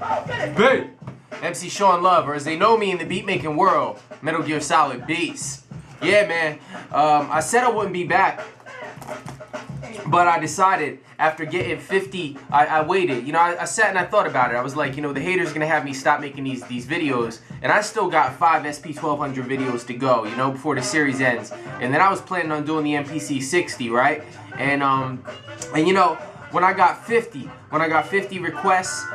Hey! MC Sean Love, or as they know me in the beatmaking world, Metal Gear Solid Beats. Yeah, man. I said I wouldn't be back, but I decided after getting 50, I waited. You know, I sat and I thought about it. I was like, you know, the haters are gonna have me stop making these videos, and I still got 5 SP-1200 videos to go, you know, before the series ends. And then I was planning on doing the MPC 60, right? And you know, when I got 50 requests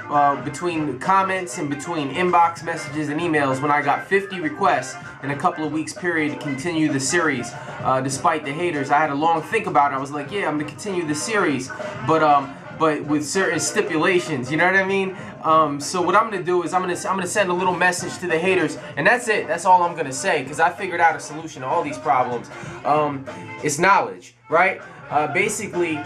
between comments and between inbox messages and emails, when I got 50 requests in a couple of weeks period to continue the series, despite the haters, I had a long think about it. I was like, yeah, I'm gonna continue the series, but with certain stipulations, you know what I mean? So what I'm gonna do is I'm gonna send a little message to the haters, and that's it. That's all I'm gonna say, because I figured out a solution to all these problems. It's knowledge, right? Basically,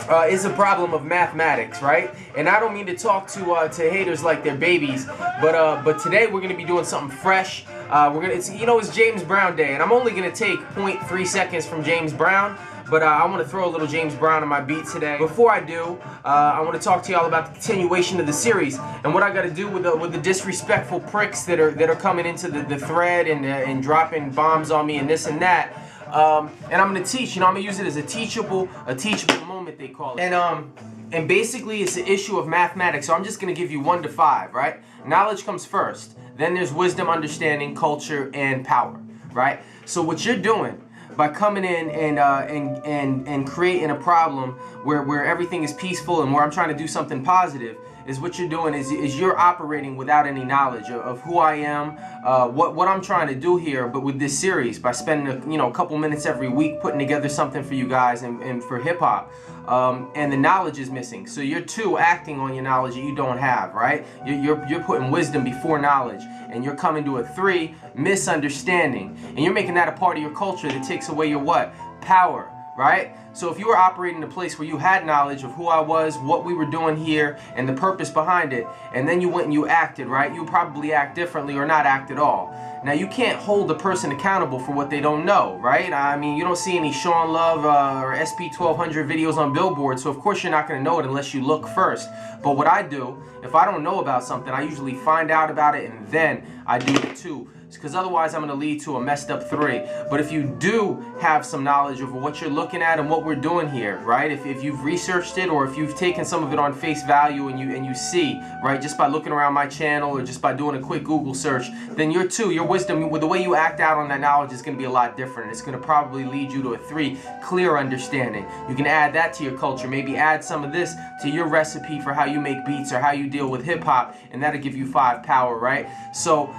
it's a problem of mathematics, right? And I don't mean to talk to haters like they're babies, but today we're gonna be doing something fresh. It's James Brown Day, and I'm only gonna take 0.3 seconds from James Brown. But I want to throw a little James Brown on my beat today. Before I do, I want to talk to y'all about the continuation of the series and what I got to do with the disrespectful pricks that are coming into the thread and dropping bombs on me and this and that. And I'm gonna teach. You know, I'm gonna use it as a teachable moment, they call it. And basically, it's an issue of mathematics. So I'm just gonna give you 1 to 5, right? Knowledge comes first. Then there's wisdom, understanding, culture, and power, right? So what you're doing by coming in and creating a problem where everything is peaceful and where I'm trying to do something positive, is what you're doing is you're operating without any knowledge of who I am, what I'm trying to do here. But with this series, by spending a couple minutes every week putting together something for you guys and for hip hop, and the knowledge is missing. So you're acting on your knowledge that you don't have, right? You're putting wisdom before knowledge, and you're coming to a 3, misunderstanding, and you're making that a part of your culture that takes away your what? Power, right? So if you were operating in a place where you had knowledge of who I was, what we were doing here, and the purpose behind it, and then you went and you acted, right? You probably act differently or not act at all. Now, you can't hold a person accountable for what they don't know, right? I mean, you don't see any Sean Love or SP-1200 videos on Billboard, so of course you're not going to know it unless you look first. But what I do, if I don't know about something, I usually find out about it and then I do it too. Because otherwise I'm going to lead to a messed up 3. But if you do have some knowledge of what you're looking at and what we're doing here, right? If you've researched it, or if you've taken some of it on face value and you see, right, just by looking around my channel or just by doing a quick Google search, then your wisdom, with the way you act out on that knowledge, is going to be a lot different. It's going to probably lead you to a 3, clear understanding. You can add that to your culture, maybe add some of this to your recipe for how you make beats or how you deal with hip hop, and that'll give you 5 power, right? So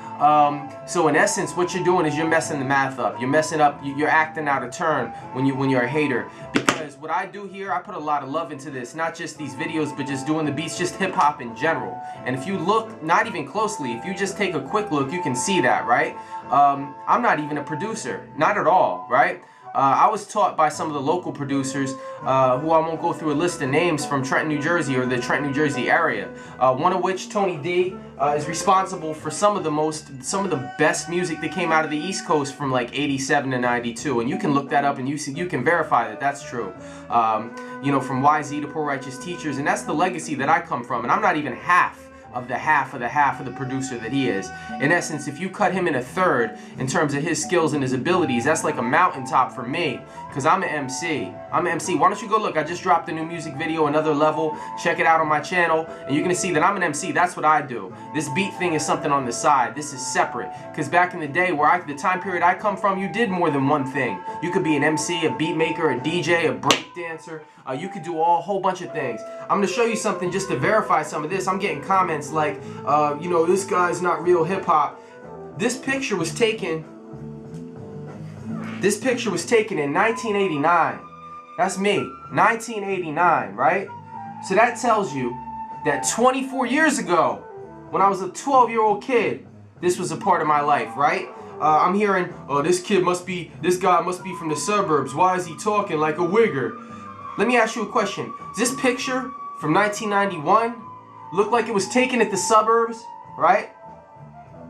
in essence, what you're doing is you're messing the math up. You're messing up. You're acting out of turn when you're a hater. Because what I do here, I put a lot of love into this. Not just these videos, but just doing the beats, just hip hop in general. And if you look, not even closely, if you just take a quick look, you can see that, right? I'm not even a producer, not at all, right? I was taught by some of the local producers, who I won't go through a list of names, from Trenton, New Jersey, or the Trenton, New Jersey area. One of which, Tony D, is responsible for some of the best music that came out of the East Coast from like 87 to 92. And you can look that up and you can verify that that's true. You know, from YZ to Poor Righteous Teachers, and that's the legacy that I come from. And I'm not even half of the producer that he is. In essence, if you cut him in a 3rd in terms of his skills and his abilities, that's like a mountaintop for me, because I'm an MC. I'm an MC. Why don't you go look? I just dropped a new music video, Another Level. Check it out on my channel, and you're gonna see that I'm an MC. That's what I do. This beat thing is something on the side. This is separate, because back in the day, the time period I come from, you did more than one thing. You could be an MC, a beat maker, a DJ, a break dancer. You could do a whole bunch of things. I'm gonna show you something just to verify some of this. I'm getting comments like, you know, this guy's not real hip hop. This picture was taken in 1989. That's me, 1989, right? So that tells you that 24 years ago, when I was a 12-year-old kid, this was a part of my life, right? I'm hearing, oh, this guy must be from the suburbs. Why is he talking like a wigger? Let me ask you a question. Does this picture from 1991 look like it was taken at the suburbs, right?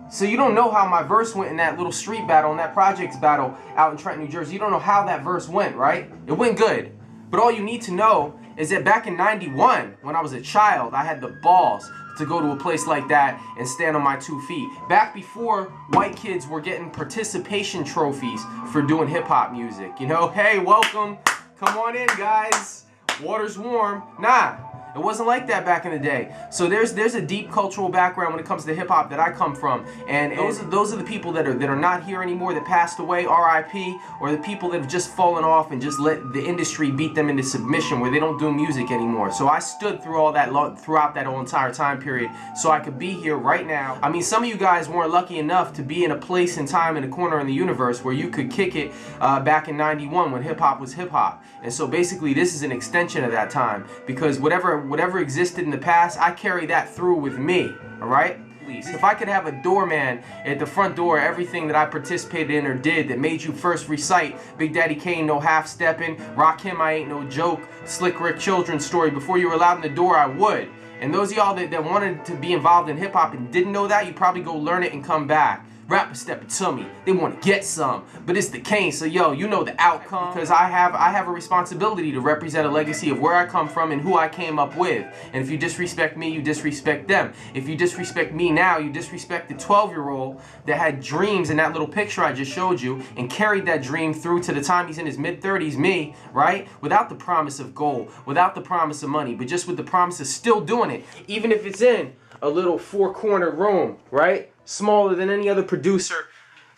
So you don't know how my verse went in that little street battle, in that projects battle out in Trenton, New Jersey. You don't know how that verse went, right? It went good. But all you need to know is that back in '91, when I was a child, I had the balls to go to a place like that and stand on my 2 feet. Back before white kids were getting participation trophies for doing hip-hop music. You know, hey, welcome. Come on in, guys. Water's warm. Nah. It wasn't like that back in the day. So there's a deep cultural background when it comes to hip hop that I come from, and those are the people that are not here anymore, that passed away, R.I.P., or the people that have just fallen off and just let the industry beat them into submission, where they don't do music anymore. So I stood through all that throughout that whole entire time period, so I could be here right now. I mean, some of you guys weren't lucky enough to be in a place and time in a corner in the universe where you could kick it back in '91 when hip hop was hip hop. And so basically, this is an extension of that time, because whatever existed in the past, I carry that through with me, all right? If I could have a doorman at the front door, everything that I participated in or did that made you first recite Big Daddy Kane, No Half Steppin', Rakim, I Ain't No Joke, Slick Rick Children's Story, before you were allowed in the door, I would. And those of y'all that wanted to be involved in hip-hop and didn't know that, you probably go learn it and come back. Rappers stepping to me, they want to get some, but it's the Kane, so yo, you know the outcome, because I have a responsibility to represent a legacy of where I come from and who I came up with. And if you disrespect me, you disrespect them. If you disrespect me now, you disrespect the 12-year-old that had dreams in that little picture I just showed you and carried that dream through to the time he's in his mid-30s, me, right? Without the promise of gold, without the promise of money, but just with the promise of still doing it, even if it's in a little 4-corner room, right? Smaller than any other producer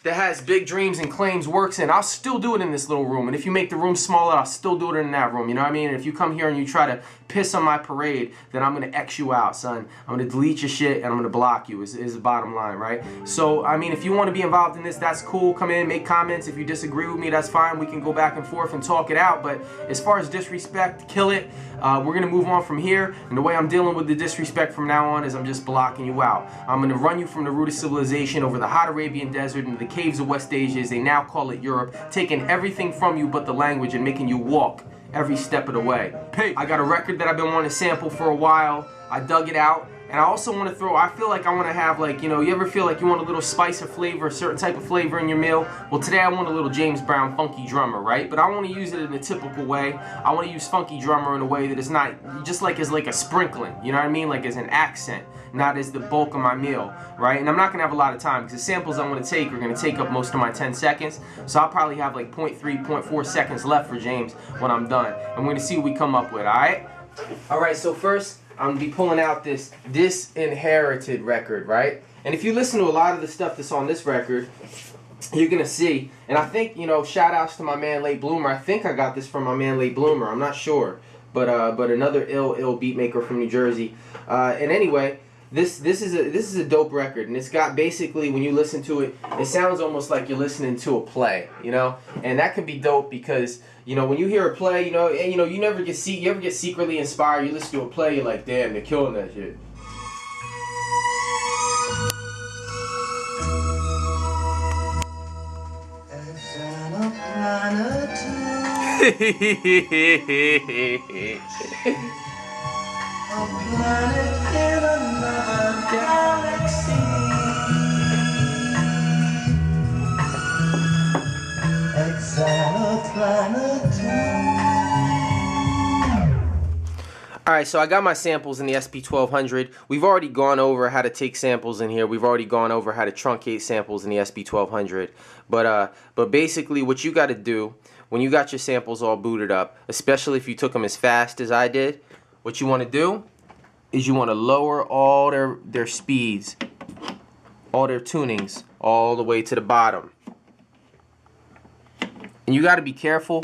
that has big dreams and claims works in. I'll still do it in this little room. And if you make the room smaller, I'll still do it in that room. You know what I mean? And if you come here and you try to piss on my parade, then I'm going to X you out, son. I'm going to delete your shit and I'm going to block you is the bottom line, right? So, I mean, if you want to be involved in this, that's cool. Come in, make comments. If you disagree with me, that's fine. We can go back and forth and talk it out. But as far as disrespect, kill it. We're going to move on from here. And the way I'm dealing with the disrespect from now on is I'm just blocking you out. I'm going to run you from the root of civilization over the hot Arabian desert into the caves of West Asia, as they now call it Europe, taking everything from you but the language and making you walk every step of the way. Hey, I got a record that I've been wanting to sample for a while. I dug it out. And I also want to throw, I feel like I want to have, like, you know, you ever feel like you want a little spice or flavor, a certain type of flavor in your meal? Well, today I want a little James Brown funky drummer, right? But I want to use it in a typical way. I want to use funky drummer in a way that is not, just like as like a sprinkling, you know what I mean? Like as an accent, not as the bulk of my meal, right? And I'm not going to have a lot of time because the samples I'm going to take are going to take up most of my 10 seconds. So I'll probably have like 0.3, 0.4 seconds left for James when I'm done. And we're going to see what we come up with, all right? All right, so first, I'm going to be pulling out this Disinherited record, right? And if you listen to a lot of the stuff that's on this record, you're going to see, and I think, you know, shout outs to my man Late Bloomer. I think I got this from my man Late Bloomer. I'm not sure. But another ill beat maker from New Jersey. And anyway, this is a dope record, and it's got basically, when you listen to it, it sounds almost like you're listening to a play, you know? And that can be dope because, you know, when you hear a play, you know, and you know, you ever get secretly inspired, you listen to a play, you're like, damn, they're killing that shit. A planet in another galaxy. Alright, so I got my samples in the SP-1200. We've already gone over how to take samples in here. We've already gone over how to truncate samples in the SP-1200. But basically what you got to do when you got your samples all booted up, especially if you took them as fast as I did, what you want to do is you want to lower all their speeds, all their tunings, all the way to the bottom. And you got to be careful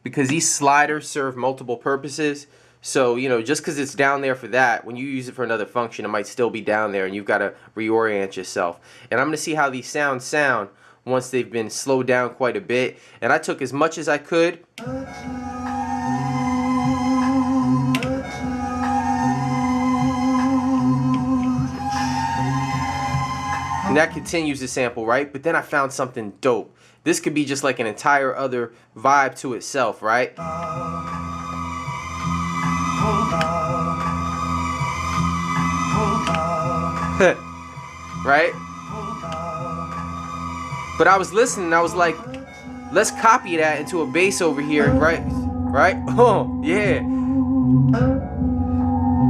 because these sliders serve multiple purposes. So, you know, just because it's down there for that, when you use it for another function, it might still be down there and you've got to reorient yourself. And I'm going to see how these sound once they've been slowed down quite a bit. And I took as much as I could. And that continues the sample, right? But then I found something dope. This could be just like an entire other vibe to itself, right? Right? But I was listening and I was like, let's copy that into a bass over here, right? Right? Oh, yeah.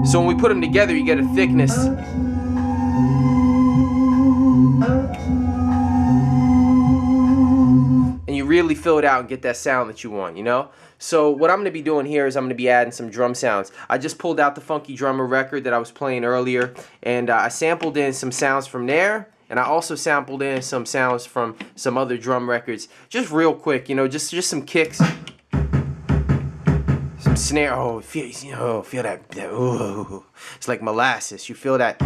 So when we put them together, you get a thickness. And you really fill it out and get that sound that you want, you know? So what I'm going to be doing here is I'm going to be adding some drum sounds. I just pulled out the Funky Drummer record that I was playing earlier, and I sampled in some sounds from there, and I also sampled in some sounds from some other drum records. Just real quick, you know, just some kicks, some snare. Oh, feel that. Ooh, it's like molasses. You feel that,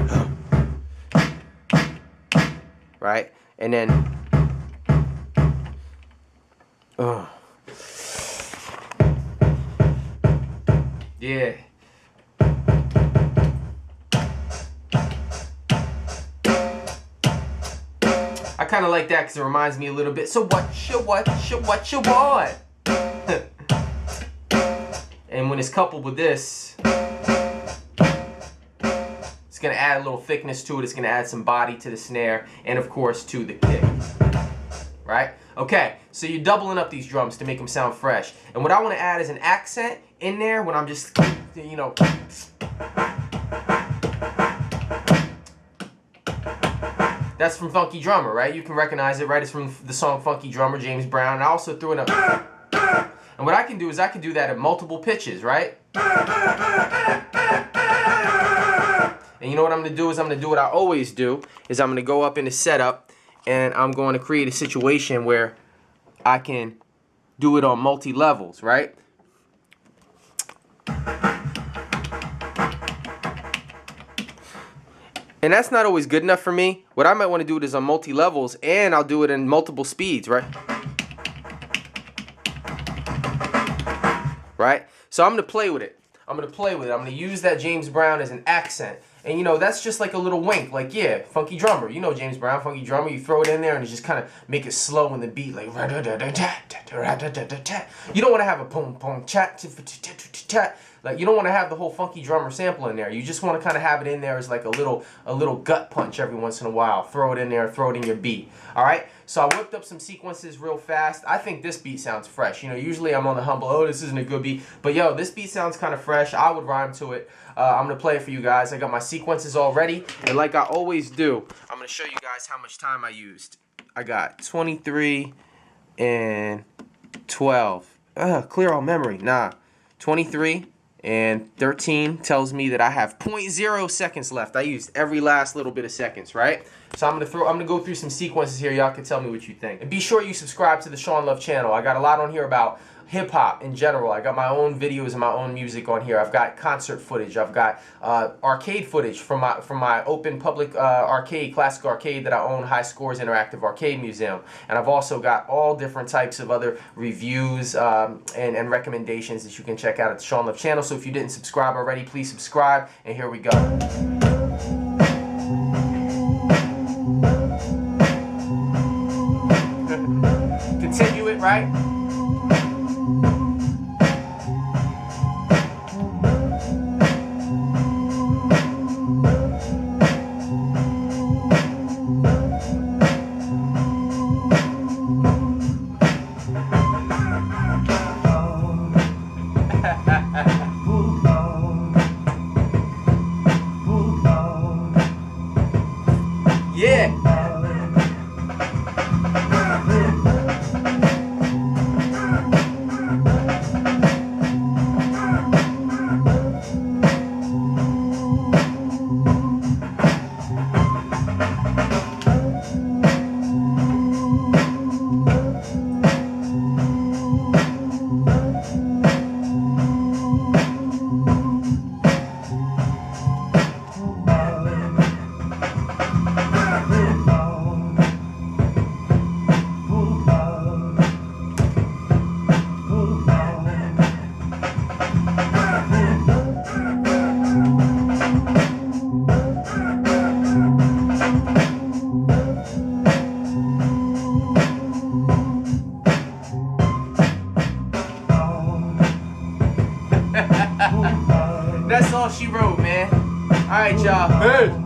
right? And then, yeah. I kind of like that because it reminds me a little bit. So what you want? And when it's coupled with this, it's going to add a little thickness to it. It's going to add some body to the snare and, of course, to the kick. Right? Okay, so you're doubling up these drums to make them sound fresh. And what I want to add is an accent in there when I'm just, you know. That's from Funky Drummer, right? You can recognize it, right? It's from the song Funky Drummer, James Brown. And I also threw in a... And what I can do is I can do that at multiple pitches, right? And you know what I'm going to do is I'm going to do what I always do, is I'm going to go up in the setup and I'm going to create a situation where I can do it on multi-levels, right? And that's not always good enough for me. What I might want to do it is on multi-levels, and I'll do it in multiple speeds, right? Right? So I'm going to play with it. I'm going to use that James Brown as an accent. And, you know, that's just like a little wink. Like, yeah, Funky Drummer. You know James Brown, Funky Drummer. You throw it in there and you just kind of make it slow in the beat. Like, you don't want to have a boom, boom, chat. Like, you don't want to have the whole Funky Drummer sample in there. You just want to kind of have it in there as like a little gut punch every once in a while. Throw it in there, throw it in your beat. All right? So I whipped up some sequences real fast. I think this beat sounds fresh. You know, usually I'm on the humble, oh, this isn't a good beat. But, yo, this beat sounds kind of fresh. I would rhyme to it. I'm going to play it for you guys. I got my sequences all ready. And like I always do, I'm going to show you guys how much time I used. I got 23 and 12. Clear all memory. Nah. 23 and 13 tells me that I have 0.0 seconds left. I used every last little bit of seconds, right? So I'm gonna go through some sequences here. Y'all can tell me what you think. And be sure you subscribe to the Sean Love channel. I got a lot on here about hip-hop in general. I got my own videos and my own music on here. I've got concert footage. I've got arcade footage from my open public arcade, classic arcade that I own, High Scores Interactive Arcade Museum. And I've also got all different types of other reviews and recommendations that you can check out at the Sean Love channel. So if you didn't subscribe already, please subscribe. And here we go. Continue it, right? Yeah. That's all she wrote, man. All right, y'all.